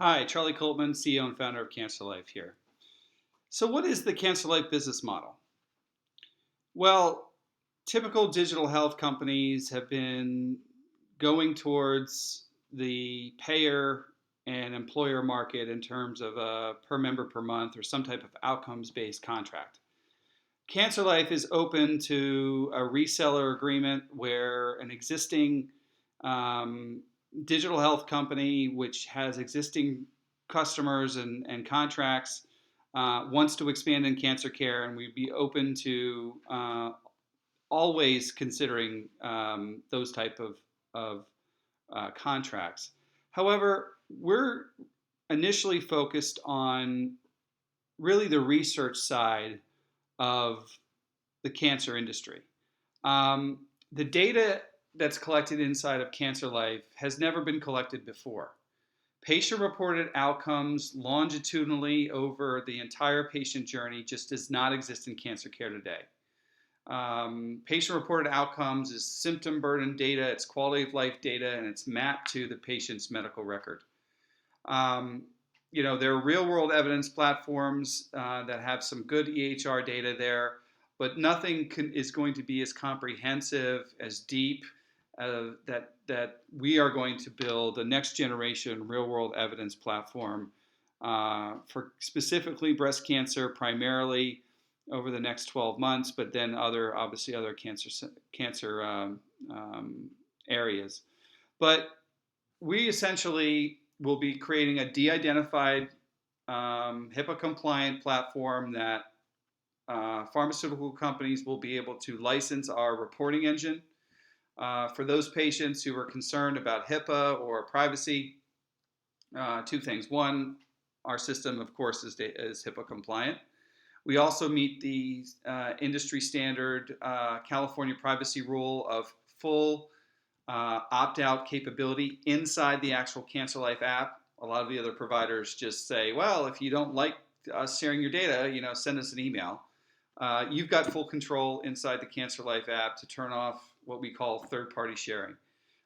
Hi, Charlie Coltman, CEO and founder of Cancerlife here. So, what is the Cancerlife business model? Well, typical digital health companies have been going towards the payer and employer market in terms of a per member per month or some type of outcomes based contract. Cancerlife is open to a reseller agreement where an existing um, digital health company, which has existing customers and contracts, wants to expand in cancer care, and we'd be open to always considering those type of contracts. However, we're initially focused on really the research side of the cancer industry. The data that's collected inside of Cancerlife has never been collected before. Patient reported outcomes longitudinally over the entire patient journey just does not exist in cancer care today. Patient reported outcomes is symptom burden data, it's quality of life data, and it's mapped to the patient's medical record. Um, there are real world evidence platforms that have some good EHR data there, but nothing is going to be as comprehensive, as deep, that we are going to build a next generation real world evidence platform for specifically breast cancer, primarily over the next 12 months, but then obviously other cancer areas. But we essentially will be creating a de-identified HIPAA compliant platform that pharmaceutical companies will be able to license our reporting engine. For those patients who are concerned about HIPAA or privacy, two things. One, our system, of course, is HIPAA compliant. We also meet the industry standard California privacy rule of full opt-out capability inside the actual Cancerlife app. A lot of the other providers just say, well, if you don't like us sharing your data, send us an email. You've got full control inside the Cancerlife app to turn off what we call third-party sharing.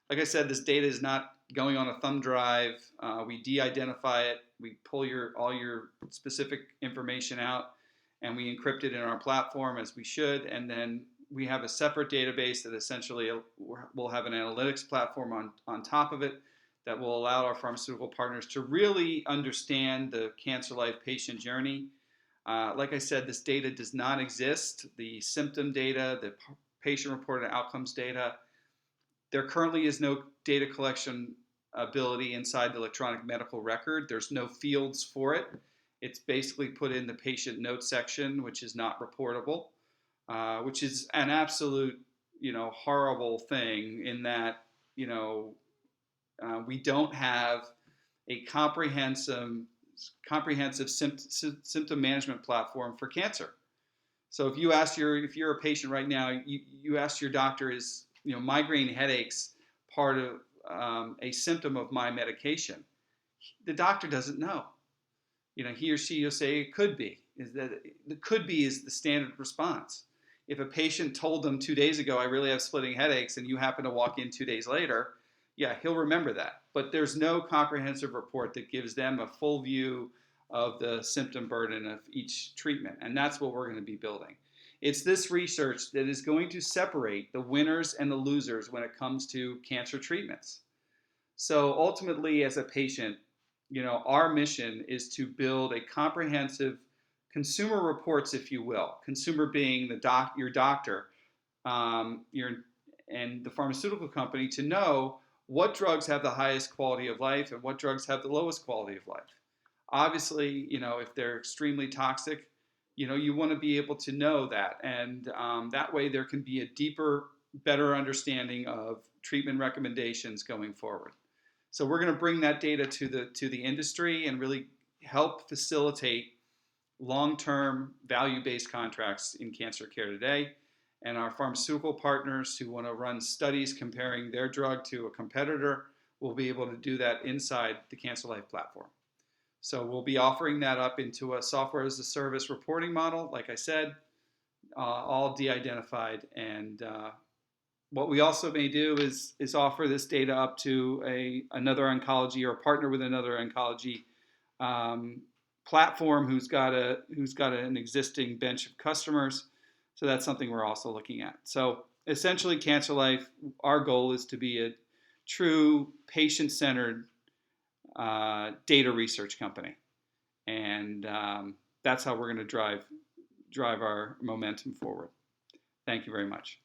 Like I said, this data is not going on a thumb drive. We de-identify it. We pull all your specific information out, and we encrypt it in our platform as we should. And then we have a separate database that essentially will have an analytics platform on top of it that will allow our pharmaceutical partners to really understand the Cancerlife patient journey. Like I said, this data does not exist. The symptom data, the patient-reported outcomes data, there currently is no data collection ability inside the electronic medical record. There's no fields for it. It's basically put in the patient notes section, which is not reportable, which is an absolute, horrible thing in that, we don't have a comprehensive symptom management platform for cancer. So if you're a patient right now, you ask your doctor, is migraine headaches part of a symptom of my medication? The doctor doesn't know. He or she will say it could be. The could be is the standard response. If a patient told them 2 days ago, I really have splitting headaches, and you happen to walk in 2 days later, yeah, he'll remember that. But there's no comprehensive report that gives them a full view of the symptom burden of each treatment. And that's what we're going to be building. It's this research that is going to separate the winners and the losers when it comes to cancer treatments. So ultimately, as a patient, our mission is to build a comprehensive consumer reports, if you will. Consumer being your doctor, and the pharmaceutical company, to know what drugs have the highest quality of life and what drugs have the lowest quality of life. Obviously, if they're extremely toxic, you want to be able to know that, and that way there can be a deeper, better understanding of treatment recommendations going forward. So we're going to bring that data to the industry and really help facilitate long-term value-based contracts in cancer care today. And our pharmaceutical partners who want to run studies comparing their drug to a competitor will be able to do that inside the Cancerlife platform. So we'll be offering that up into a software as a service reporting model, like I said, all de-identified, and What we also may do is offer this data up to another oncology or partner with another oncology um, platform who's got an existing bench of customers. So that's something we're also looking at. So essentially, Cancerlife, our goal is to be a true patient-centered data research company, and that's how we're going to drive our momentum forward. Thank you very much.